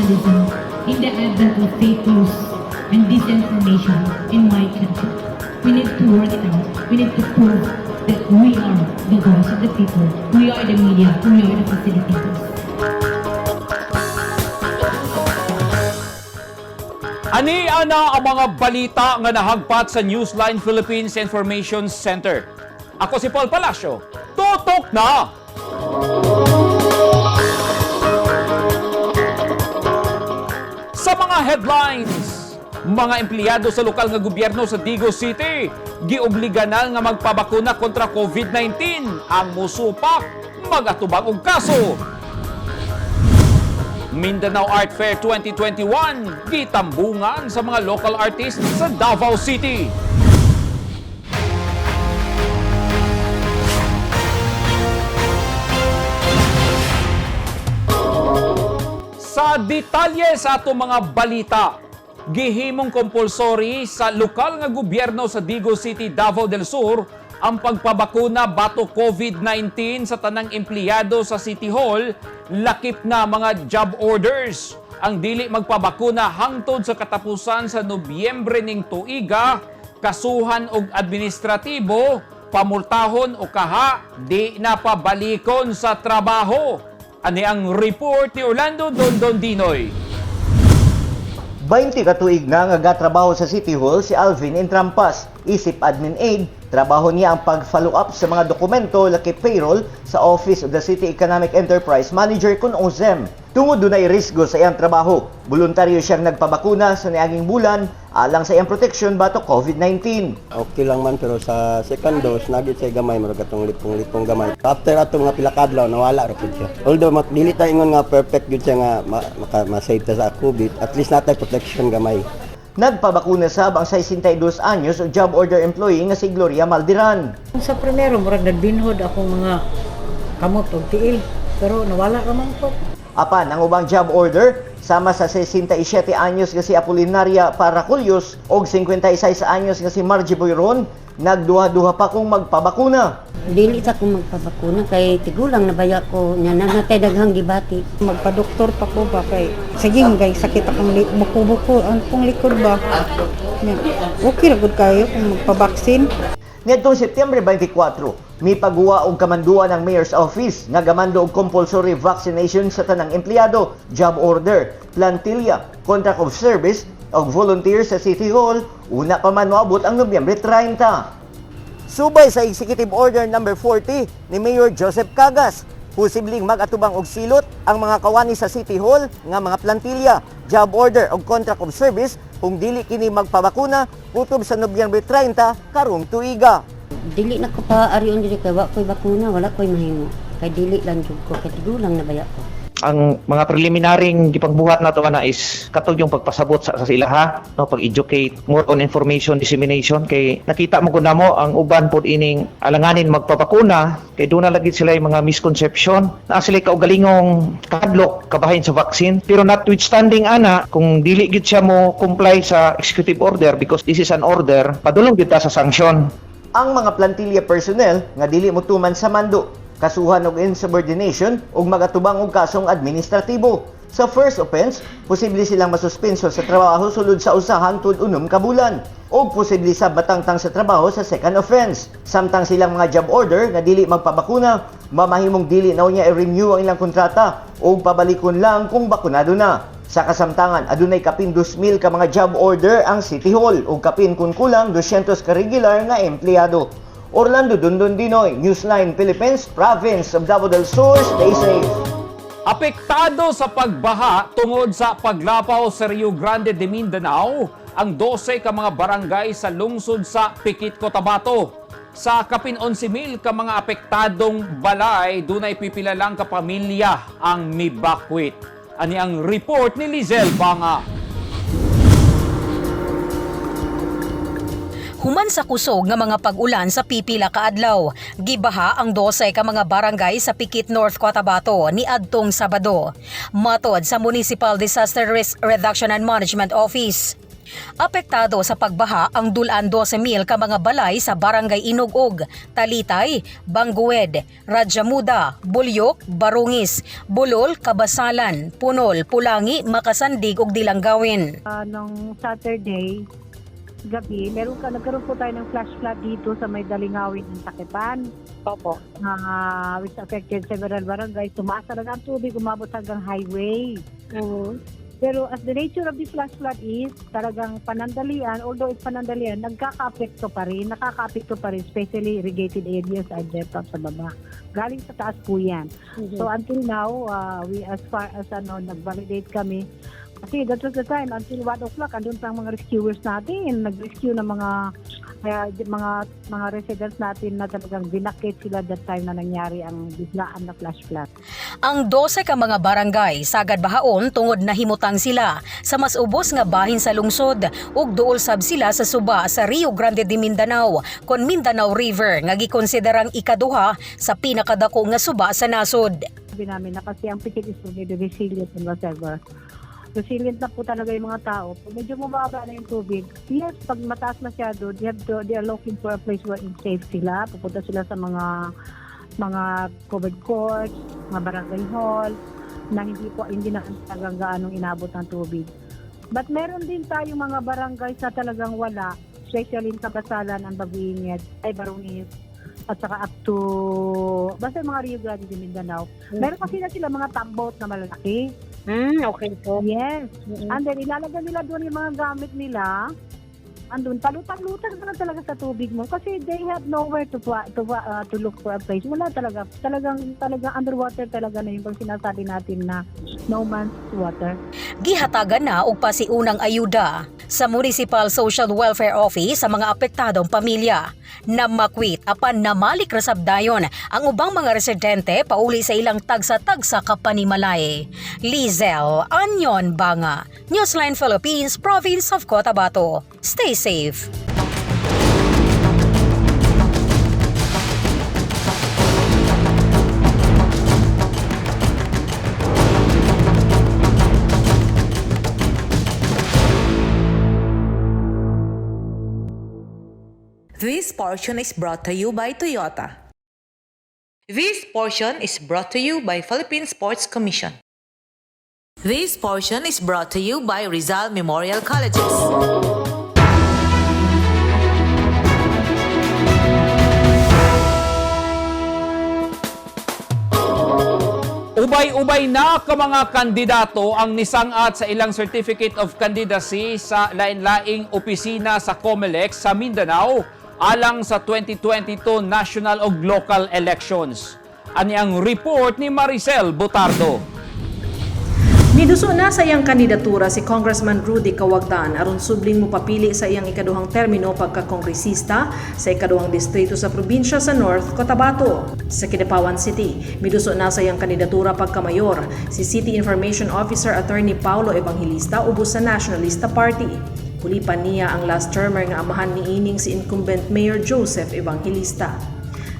professionalism in the advent of fake news and disinformation in my country. We need to work it out. We need to prove that we are the voice of the people. We are the media. We are the facilitators. Ani ana ang mga balita nga nahagpat sa Newsline Philippines Information Center. Ako si Paul Palacio. Tutok na! Sa mga headlines, mga empleyado sa lokal nga gobyerno sa Digos City giobliganal nga magpabakuna kontra COVID-19 ang musupak magatubang og kaso. Mindanao Art Fair 2021 gitambungan sa mga local artists sa Davao City. Sa detalye sa ato mga balita, gihimong compulsory sa lokal nga gobyerno sa Digos City, Davao del Sur ang pagpabakuna bato COVID-19 sa tanang empleyado sa City Hall, lakip na mga job orders. Ang dili magpabakuna hangtod sa katapusan sa Nobyembre ning tuiga, kasuhan og administratibo, pamultahon o kaha, di na pabalikon sa trabaho. Ani ang report ni Orlando Dondon Dinoy. 20 katuig na nga gatrabaho sa City Hall si Alvin Intrampas. Isip admin aid, trabaho niya ang pag-follow up sa mga dokumento laki payroll sa Office of the City Economic Enterprise Manager kun OZEM. Tungod dunay risgo sa iyang trabaho, voluntaryo siyang nagpabakuna sa niaging bulan alang sa iyang protection bato COVID-19. Okay lang man pero sa second dose nagit say gamay murag atong lipong gamay. After ato mga pila ka adlaw nawala ra pud siya. Although dili ta ingon nga perfect gyud siya nga ma-save ta sa COVID, at least natay protection gamay. Nagpabakuna sab ang 62 anyos o job order employee nga si Gloria Maldiran. Sa primero, murag nagbinhod akong mga kamot o tiil. Pero nawala ka man po. Apan, ang ubang job order, sama sa 67 anyos nga si Apolinaria Paraculios o 56 anyos nga si Margie Boyron, nagduha-duha pa kung magpabakuna. Dili sa kong magpabakuna kay tigulang nabaya ko nya nanatay daghang gibati. Magpa-doktor pa ko ba kay sige kay sakit akong buko-buko ang pong likod ba. Okay ra gud kayo kung magpabaksin. Niadtong Setyembre 24, may pagguwa og kamanduan ng Mayor's Office nga gamando og compulsory vaccination sa tanang empleyado, job order, plantilla, contract of service og volunteer sa City Hall, una pa man moabot ang Nobyembre 30. Subay sa Executive Order No. 40 ni Mayor Joseph Cagas, posibleng mag-atubang og silot ang mga kawani sa City Hall nga mga plantilla, job order og contract of service kung dili kini magpabakuna kutob sa Nobyembre 30 karong tuiga. Dili na ko pa arion diri kay wa koy bakuna, wala koy mahimo. Kay dili lang jud ko kay tigulang nabaya ko. Ang mga preliminaring gipagbuhat nato ana is katong yung pagpasabot sa ilaha, no, pag-educate, more on information dissemination kay nakita mo kun namo ang uban pod ining alanganin magpabakuna kay doon na lagi sila yung mga misconception na sila kaugalingong kadlok kabahin sa vaccine, pero notwithstanding ana kung dili gid siya mo comply sa executive order because this is an order, padulong gid ta sa sanksyon. Ang mga plantilla personnel nga dili motuman sa mando, kasuhan og insubordination ug magatubang og kasong administratibo. Sa first offense, posible silang masuspenso sa trabaho sulod sa usa hangtod 6 ka bulan o posible sa batangtang sa trabaho sa second offense. Samtang silang mga job order nga dili magpabakuna, mamahimong dili na unya i-renew ang ilang kontrata o pabalikon lang kung bakunado na. Sa kasamtangan, adunay kapin 2,000 ka mga job order ang City Hall o kapin kun kulang 200 ka regular nga empleyado. Orlando Dondon Dinoy, Newsline Philippines, Province of Davao del Sur. Stay safe. Apektado sa pagbaha tungod sa paglapaw sa Rio Grande de Mindanao ang 12 ka mga barangay sa lungsod sa Pikit, Cotabato. Sa kapin 11,000 ka mga apektadong balay, dunay pipila lang ka pamilya ang mibakwit. Ani ang report ni Lizelle Banga. Human sa kusog nga mga pag-ulan sa pipila ka adlaw, gibaha ang 12 ka mga barangay sa Pikit North Cotabato ni adtong Sabado. Matod sa Municipal Disaster Risk Reduction and Management Office. Apektado sa pagbaha ang dulan 12,000 ka mga balay sa Barangay Inugog, Talitay, Bangued, Radyamuda, Bulyok, Barungis, Bulol, Kabasalan, Punol, Pulangi, Makasandig ug Dilanggawin. Nung Saturday, gabi, nagkaroon po tayo ng flash flood dito sa may Dalingawin ng Takipan. Opo. Which affected several barangays. Tumaas talaga ang tubig, umabot hanggang highway. Pero as the nature of this flash flood is, talagang panandalian, although it's panandalian, nakaka-apekto pa rin, especially irrigated areas at depth sa baba. Galing sa taas po yan. So until now, we as far as nag-validate kami, kasi that was the time, until 1 o'clock, andun pa ang mga rescuers natin, nag-rescue ng mga residents natin na talagang binakit sila that time na nangyari ang biglaan na flash flood. Ang 12 ka mga barangay sagad bahaon tungod nahimutang sila sa mas ubos nga bahin sa lungsod ug duol sab sila sa suba sa Rio Grande de Mindanao kon Mindanao River nga gikonsiderang ikaduha sa pinakadako nga suba sa nasod. Sabi namin na kasi ang pikit is really resilient and whatever. Resilient na po talaga yung mga tao. Pag medyo mababa na yung tubig, yes, pag mataas masyado, they are looking for a place where it's safe sila. Pupunta sila sa mga covered courts, mga barangay hall, na hindi na talagang gaanong inabot ng tubig. But meron din tayong mga barangay sa talagang wala, especially in Kabasalan, ang Baguinged, ay Barungis, at saka up to, basta mga Rio Grande de Mindanao. Meron kasi na sila mga tambot na malalaki. Okay po. Yes. And then, ilalagay nila doon yung mga gamit nila. Andun, palutang-lutang na talaga sa tubig mo kasi they have nowhere to look for a place. Wala talaga. Talagang underwater talaga na yung pag sinasabi natin na no man's water. Gihatagan na og pasiunang ayuda sa Municipal Social Welfare Office sa mga apektadong pamilya. Namakwit apan namalik rasabdayon ang ubang mga residente pauli sa ilang tagsa-tagsa kapanimalay. Lizel Anyon Banga, Newsline Philippines, Province of Cotabato. Stay safe. This portion is brought to you by Toyota. This portion is brought to you by Philippine Sports Commission. This portion is brought to you by Rizal Memorial Colleges. Ubay-ubay na ka mga kandidato ang nisangat sa ilang Certificate of Candidacy sa lain-laing opisina sa COMELEC sa Mindanao alang sa 2022 national ug local elections. Ani ang report ni Maricel Butardo. Niduso na sa iyang kandidatura si Congressman Rudy Cawagtan aron subling mo papili sa iyang ikaduhang termino pagka-kongresista sa ikaduhang distrito sa probinsya sa North Cotabato. Sa Kidapawan City, miduso na sa iyang kandidatura pagka-mayor si City Information Officer Attorney Paulo Evangelista ubos sa Nationalista Party. Hulipan niya ang last termer nga amahan ni ining si incumbent Mayor Joseph Evangelista.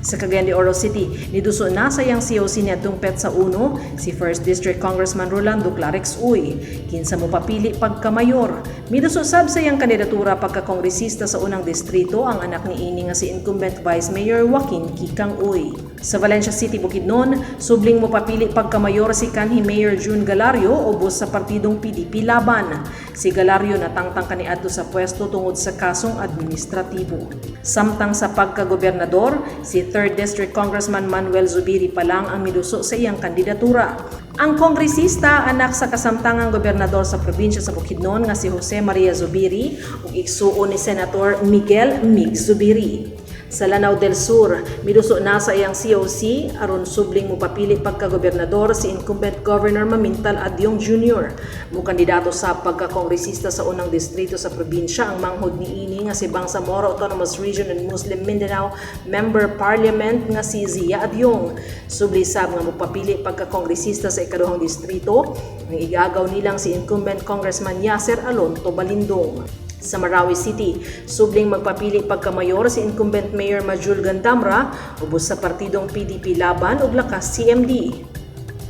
Sa Cagayan de Oro City, niduso na sa iyang COC niadtong Petsa 1 si 1st District Congressman Rolando Clarex Uy. Kinsa mo papili pagka-mayor. Miduso sab sa iyang kandidatura pagka-kongresista sa unang distrito ang anak ni ini nga si incumbent Vice Mayor Joaquin Kikang Uy. Sa Valencia City, Bukidnon, subling mo papili pagka-mayor si kanhi Mayor June Galario ubos sa partidong PDP Laban. Si Galario natangtang kaniadto sa pwesto tungod sa kasong administratibo. Samtang sa pagka-gobernador, si 3rd District Congressman Manuel Zubiri pa lang ang miduso sa iyang kandidatura. Ang kongresista anak sa kasamtangang gobernador sa probinsya sa Bukidnon nga si Jose Maria Zubiri ug igsuon ni Senator Miguel Mig Zubiri. Sa Lanao del Sur, miduso na sa iyang COC aron subling mo papili pagka-gobernador si incumbent Governor Mamintal Adyong Jr. Mo kandidato sa pagka-kongresista sa unang distrito sa probinsya ang manghod ni ini nga si Bangsamoro Autonomous Region and Muslim Mindanao Member Parliament nga si Zia Adyong. Subli sab nga mo papili pagka-kongresista sa ikaduhang distrito ang igagaw nilang si incumbent Congressman Yasser Alonto Balindong. Sa Marawi City, subling magpapili pagka-mayor si incumbent Mayor Majul Gandamra ubos sa partidong PDP Laban ug lakas CMD.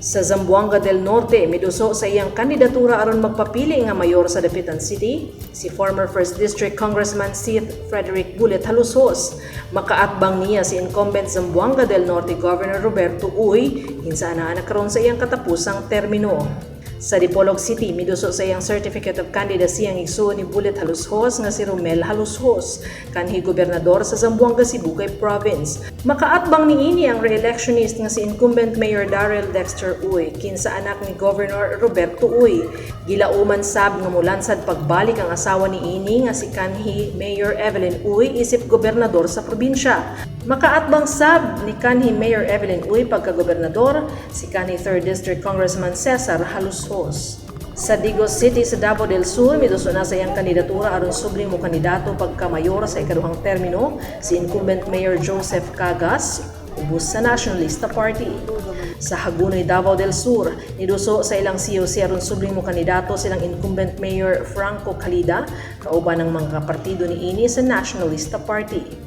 Sa Zamboanga del Norte, miduso sa iyang kandidatura aron magpapili nga mayor sa Dapitan City, si former 1st District Congressman Seth Frederick Bullet Halusos. Makaatbang niya si incumbent Zamboanga del Norte Governor Roberto Uy, kinsa naa nakaroon sa iyang katapusang termino. Sa Dipolog City, miduso sa iyang Certificate of Candidacy ang igsuon ni Bullet Halushos nga si Romel Halushos, kanhi gobernador sa Zamboanga, Sibugay Province. Makaatbang niini ang re-electionist nga si incumbent Mayor Darrell Dexter Uy, kinsa anak ni Governor Roberto Uy. Gilauman sab nga mulansad pagbalik ang asawa ni ini nga si kanhi Mayor Evelyn Uy isip gobernador sa probinsya. Makaatbang sab ni kanhi Mayor Evelyn Uy pagka-gobernador si kanhi 3rd District Congressman Cesar Halushos. Sa Digos City sa Davao del Sur, miduso na sa iyang kandidatura aron subling mo kandidato pagka-mayor sa ikaduhang termino si incumbent Mayor Joseph Cagas, ubos sa Nationalista Party. Sa Hagunoy, Davao del Sur, niduso sa ilang COC aron subling mo kandidato silang incumbent Mayor Franco Calida, kauban ng mga partido ni ini sa Nationalista Party.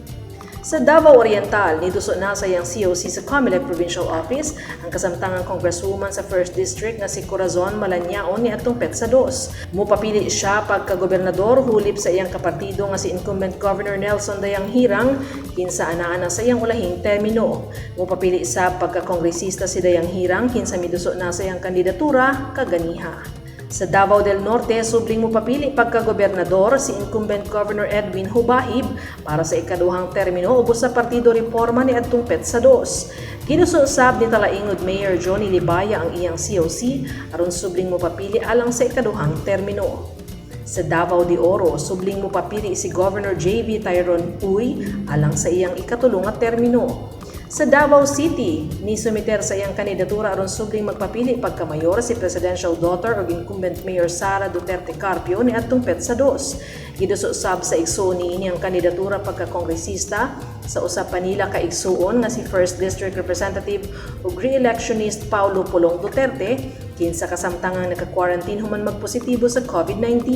Sa Davao Oriental, niduso na sa iyang COC sa Comelec Provincial Office ang kasamtangang congresswoman sa 1st District na si Corazon Malanyaon ni atong Petsa 2. Mupapili siya pagka-gobernador hulip sa iyang kapartido nga si incumbent Governor Nelson Dayang Hirang, kinsa anaa sa iyang ulahing termino. Mupapili sa pagka-kongresista si Dayang Hirang, kinsa miduso na sa iyang kandidatura kaganiha. Sa Davao del Norte, subling mo papili pagka-gobernador si incumbent Governor Edwin Hubahib para sa ikaduhang termino ubos sa Partido Reforma ni adtong Petsa 2. Ginususab ni Talaingod Mayor Johnny Libaya ang iyang COC aron subling mo papili alang sa ikaduhang termino. Sa Davao de Oro, subling mo papili si Governor J.B. Tyrone Uy alang sa iyang ikatulong nga termino. Sa Davao City, ni sumiter sa iyang kandidatura aron subling magpapili pagka-mayor si presidential daughter o incumbent Mayor Sara Duterte Carpio ni adtong Petsa 2. Gidususab sa igsuon niini ang kandidatura pagka-kongresista sa usa pa nila ka igsuon nga si 1st District Representative ug re-electionist Paulo Pulong Duterte, kinsa kasamtangang naka-quarantine human magpositibo sa COVID-19.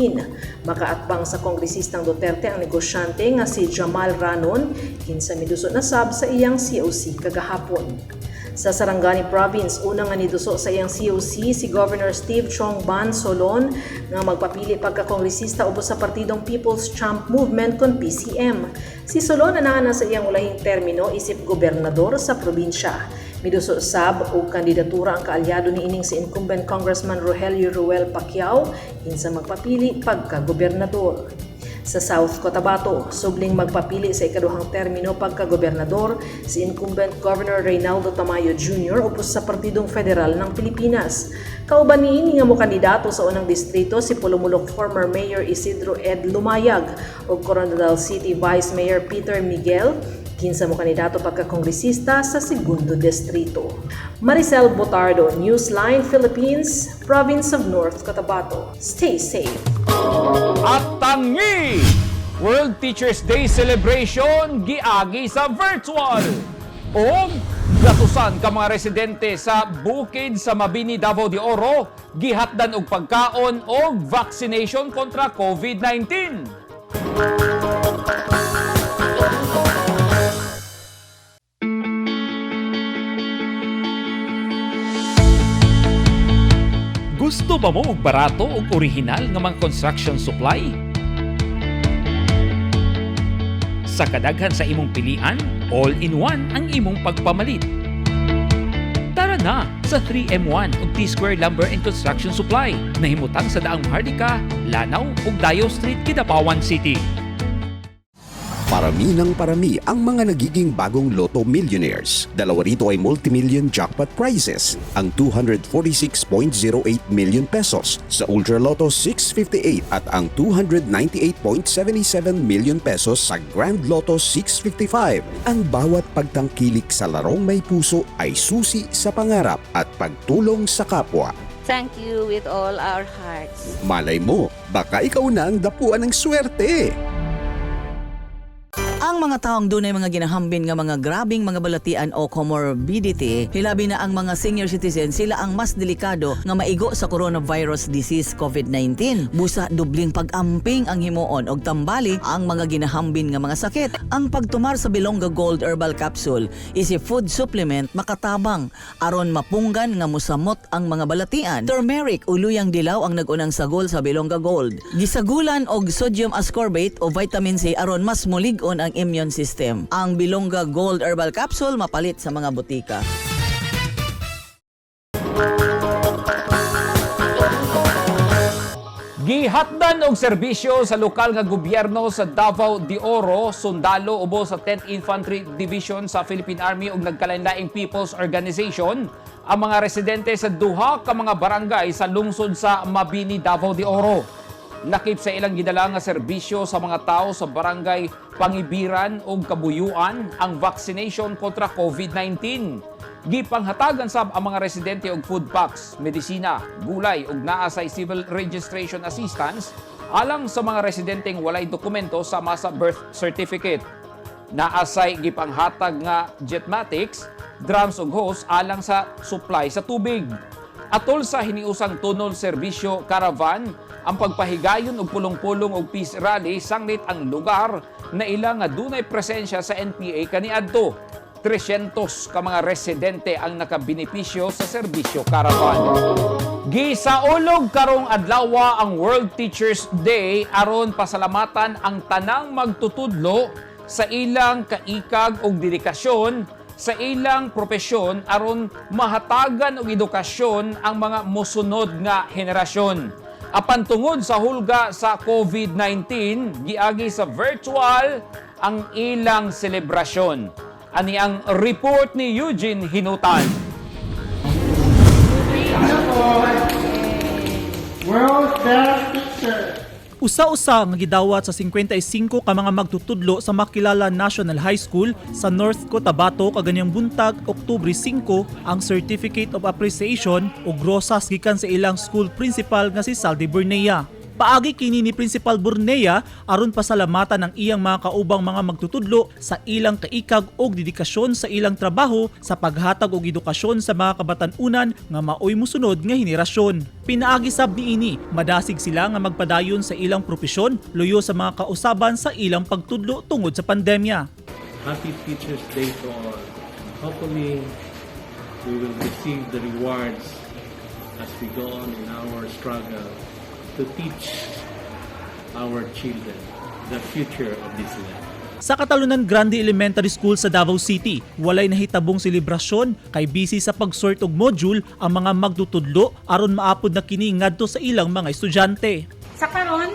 Makaatbang sa kongresistang Duterte ang negosyante nga si Jamal Ranon, kinsa miduso na sab sa iyang COC kagahapon. Sa Sarangani Province, unang nga niduso sa iyang COC si Governor Steve Chong Ban Solon nga magpapili pagka-kongresista ubos sa partidong People's Champ Movement kon PCM. Si Solon anaa sa iyang ulahing termino isip gobernador sa probinsya. Miduso sab og kandidatura ang kaalyado ni ining si incumbent Congressman Rogelio Ruel Pacquiao, kinsa magpapili pagka-gobernador. Sa South Cotabato, subling magpapili sa ikaduhang termino pagka-gobernador si incumbent Governor Reynaldo Tamayo Jr. upos sa Partidong Federal ng Pilipinas. Kauban niini nga mo kandidato sa unang distrito si Pulumulok former Mayor Isidro Ed Lumayag o Coronadal City Vice Mayor Peter Miguel, kinsa mo kandidato pagka-kongresista sa segundo distrito. Maricel Botardo, Newsline Philippines, Province of North Cotabato. Stay safe. At tangi! World Teachers Day celebration giagi sa virtual. O gatusan ka mga residente sa bukid sa Mabini, Davao de Oro, gihatdan og pagkaon og vaccination kontra COVID-19. Gusto ba mo og barato ug orihinal nga mga construction supply? Sa kadaghan sa imong pilian, all-in-one ang imong pagpamalit. Tara na sa 3M1 ug T-Square Lumber and Construction Supply na himutang sa daang Hardika, Lanao ug Dayo Street, Kidapawan City. Parami ng parami ang mga nagiging bagong Lotto Millionaires. Dalawa rito ay multi-million jackpot prizes. Ang 246.08 million pesos sa Ultra Lotto 658 at ang 298.77 million pesos sa Grand Lotto 655. Ang bawat pagtangkilik sa larong may puso ay susi sa pangarap at pagtulong sa kapwa. Thank you with all our hearts. Malay mo, baka ikaw na ang dapuan ng swerte. Ang mga taong dunay mga ginahambin nga mga grabing mga balatian o comorbidity, hilabi na ang mga senior citizen, sila ang mas delikado nga maigo sa coronavirus disease COVID-19. Busa dubling pag-amping ang himuon og tambali ang mga ginahambin nga mga sakit. Ang pagtumar sa Bilonga Gold Herbal Capsule is a food supplement makatabang aron mapunggan nga musamot ang mga balatian. Turmeric o luyang dilaw ang nag-unang sagol sa Bilonga Gold. Gisagulan og sodium ascorbate o vitamin C aron mas mulig-on ang immune system. Ang Bilonga Gold Herbal Capsule mapalit sa mga butika. Gihatdan og serbisyo sa lokal nga gobyerno sa Davao de Oro, sundalo ubos sa 10th Infantry Division sa Philippine Army ug nagkalain-laing People's Organization ang mga residente sa duha ka mga barangay sa lungsod sa Mabini, Davao de Oro. Lakip sa ilang gidala nga serbisyo sa mga tao sa barangay Pangibiran ug Kabuyuan ang vaccination kontra COVID-19. Gipanghatagan sab ang mga residente og food packs, medisina, gulay ug naa sa civil registration assistance alang sa mga residenteng walay dokumento sama sa birth certificate. Naasay gipanghatag nga jetmatics, drums ug hose alang sa supply sa tubig. Atol sa hiniusang tunol serbisyo caravan, ang pagpahigayon og pulong-pulong og peace rally sanglit ang lugar na ilang nga dunay presensya sa NPA kaniadto. 300 ka mga residente ang nakabenepisyo sa serbisyo caravan. Gisaulog karong adlaw ang World Teachers Day aron pasalamatan ang tanang magtutudlo sa ilang kaikag og dedikasyon sa ilang propesyon aron mahatagan og edukasyon ang mga mosunod nga henerasyon. Apan tungod sa hulga sa COVID-19, giagi sa virtual ang ilang selebrasyon. Ani ang report ni Eugene Hinutan. World Best Teacher. Usa-usa nga gidawat sa 55 ka mga magtutudlo sa makilala National High School sa North Cotabato kaganyang buntag Oktubre 5 ang Certificate of Appreciation ug rosas gikan sa ilang school principal nga si Saldi Burnea. Paagi kini ni Principal Burnea aron pasalamatan ang iyang mga kaubang mga magtutudlo sa ilang kaikag og dedikasyon sa ilang trabaho sa paghatag og edukasyon sa mga kabatan-unan nga maoy mosunod nga henerasyon. Pinaagi sab niini, madasig sila nga magpadayon sa ilang propesyon luyo sa mga kausaban sa ilang pagtudlo tungod sa pandemya. Happy Teachers Day to all. Hopefully, we will receive the rewards as we go on in our struggle to teach our children the future of this land. Sa Katalunan Grande Elementary School sa Davao City, walay nahitabong selebrasyon kay busy sa pagsort og module ang mga magtutudlo aron maapod na kini ngadto sa ilang mga estudyante. Sa karon,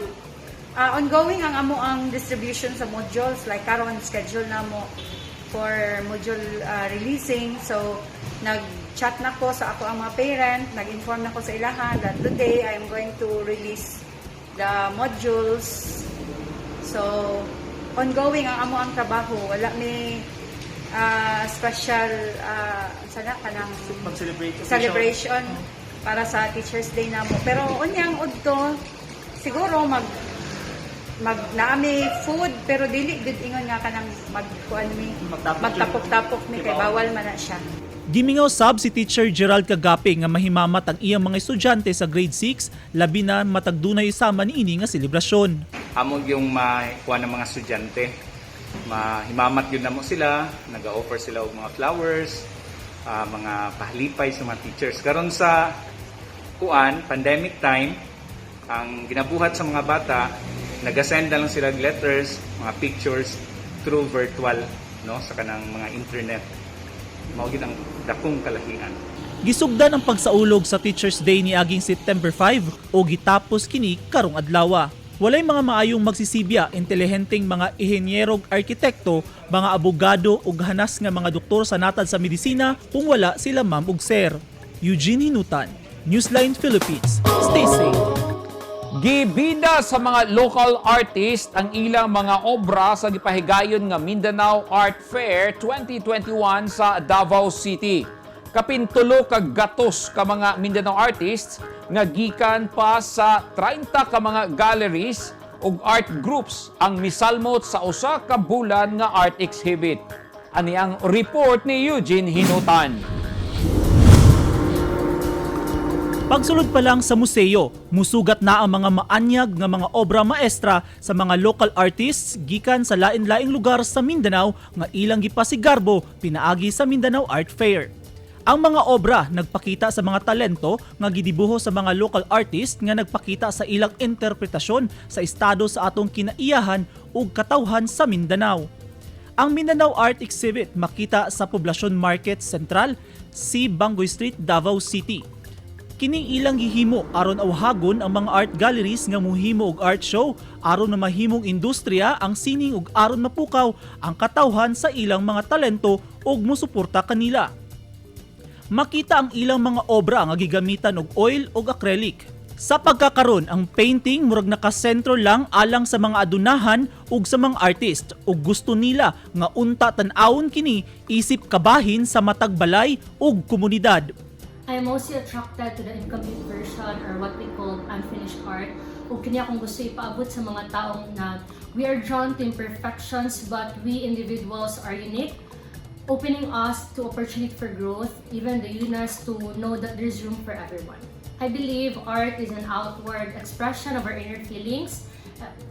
ongoing ang amo ang distribution sa modules, like karon schedule na mo for module releasing. So nag-chat na ko sa ako ang mga parent, nag-inform na ko sa ilahan that today I am going to release the modules. So ongoing ang amo ang trabaho, wala may special kanang celebration para sa Teachers Day namo. Pero unyang udto siguro naami food pero dili gud ingon nga kanang magtapok-tapok mi kay bawal man na siya. Gimingaw sab si Teacher Gerald Kagape nga mahimamat ang iyang mga estudyante sa grade 6 labi na matagdunay sama niini nga selebrasyon. Among yung makuha ng mga estudyante, mahimamat yun na mo sila, nag-offer sila og mga flowers, mga pahalipay sa mga teachers. Karon sa pandemic time, ang ginabuhat sa mga bata, nag-send na lang sila letters, mga pictures through virtual, no, sa kanang mga internet. Mao gid ang dakong kalahian. Gisugdan ang pagsaulog sa Teachers Day ni aging September 5 o gitapos kini karong adlaw. Walay mga maayong magsisibya, intelihenteng mga ihenyerog arkitekto, mga abogado ug hanas nga mga doktor sa natad sa medisina kung wala sila ma'am ug sir. Eugene Hinutan, Newsline Philippines. Stay safe. Gibida sa mga local artist ang ilang mga obra sa gipahigayon nga Mindanao Art Fair 2021 sa Davao City. Kapintulo ka gatos ka mga Mindanao artists nga gikan pa sa 30 ka mga galleries ug art groups ang misalmot sa usa ka bulan nga art exhibit. Ani ang report ni Eugene Hinutan. Pagsulod pa lang sa museo, musugat na ang mga maanyag nga mga obra maestra sa mga local artists gikan sa lain-laing lugar sa Mindanao nga ilang gipasigarbo pinaagi sa Mindanao Art Fair. Ang mga obra nagpakita sa mga talento nga gidibuho sa mga local artists nga nagpakita sa ilang interpretasyon sa estado sa atong kinaiyahan ug katawhan sa Mindanao. Ang Mindanao Art Exhibit makita sa Poblacion Market Central, C. Bangoy Street, Davao City. Kining ilang gihimo aron awhagon ang mga art galleries nga muhimo og art show aron na mahimong industriya ang sining ug aron mapukaw ang katawhan sa ilang mga talento ug musuporta kanila. Makita ang ilang mga obra nga gigamitan og oil ug acrylic. Sa pagkakaron, ang painting murag nakasentro lang alang sa mga adunahan ug sa mga artist ug gusto nila nga unta tan-awon kini isip kabahin sa matag balay ug komunidad. I'm mostly attracted to the incomplete version or what we call unfinished art. Ug kini akong gusto ipaabot sa mga taong na we are drawn to imperfections but we individuals are unique, opening us to opportunity for growth, even the uniqueness to know that there's room for everyone. I believe art is an outward expression of our inner feelings.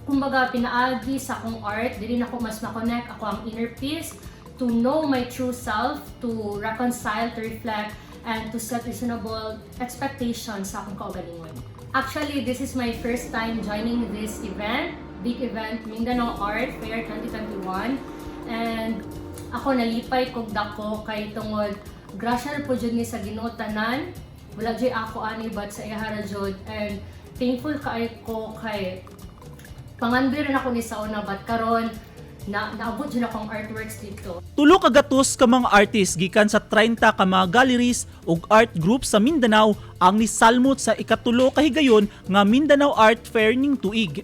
Kumbaga, pinaagi sa akong art, dili na ako mas makonect ako ang inner peace, to know my true self, to reconcile, to reflect, and to set reasonable expectations sa akong kaugalingon. Actually, this is my first time joining this event, big event, Mindanao Art Fair 2021. And ako nalipay kog dako kay tungod grasya po jud ni sa Ginoo tanan. Wala jud ako ani but sa iyahara jud, and thankful kay ko kay pangandir na ako ni sa una but karon naabot dyan akong artworks dito. Tulo ka gatos ka mga artist gikan sa 30 ka mga galleries ug art groups sa Mindanao ang nisalmot sa ikatulo ka higayon nga Mindanao Art Fair ning tuig.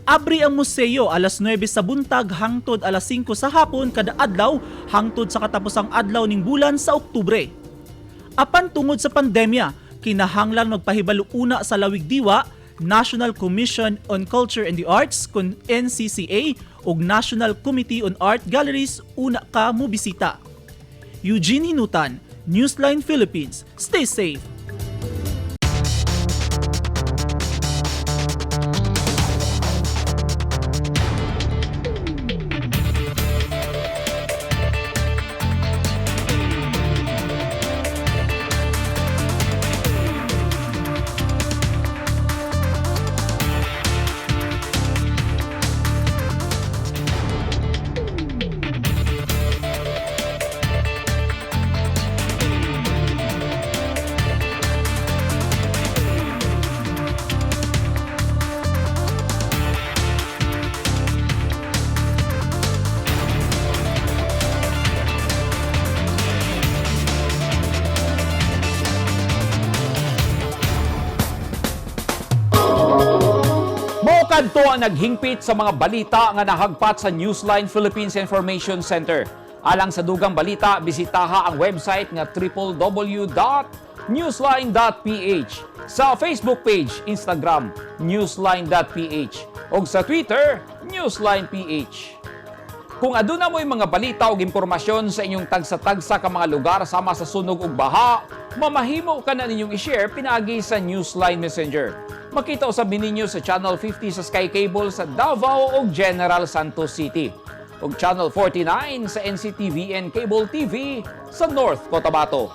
Abri ang museo alas 9 sa buntag hangtod alas 5 sa hapon kada adlaw hangtod sa katapusang adlaw ning bulan sa Oktubre. Apan tungod sa pandemya, kinahanglan magpahibalo una sa lawig diwa, National Commission on Culture and the Arts kun NCCA ug National Committee on Art Galleries una ka mobisita. Eugene Hinutan, Newsline Philippines. Stay safe. Kadto ang naghingpit sa mga balita nga nahagpat sa Newsline Philippines Information Center. Alang sa dugang balita, bisitaha ang website nga www.newsline.ph, sa Facebook page, Instagram, newsline.ph, o sa Twitter, newsline.ph. Kung aduna mo'y mga balita o impormasyon sa inyong tagsa-tagsa ka mga lugar sama sa sunog ug baha, mamahimo ka na ninyong i-share pinaagi sa Newsline Messenger. Makita usab ninyo sa Channel 50 sa Sky Cable sa Davao ug General Santos City, ug Channel 49 sa NCTV and Cable TV sa North Cotabato.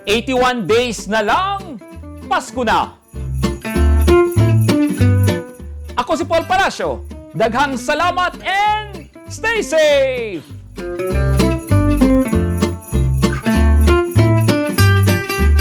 81 days na lang, Pasko na! Ako si Paul Palacio. Daghang salamat and stay safe!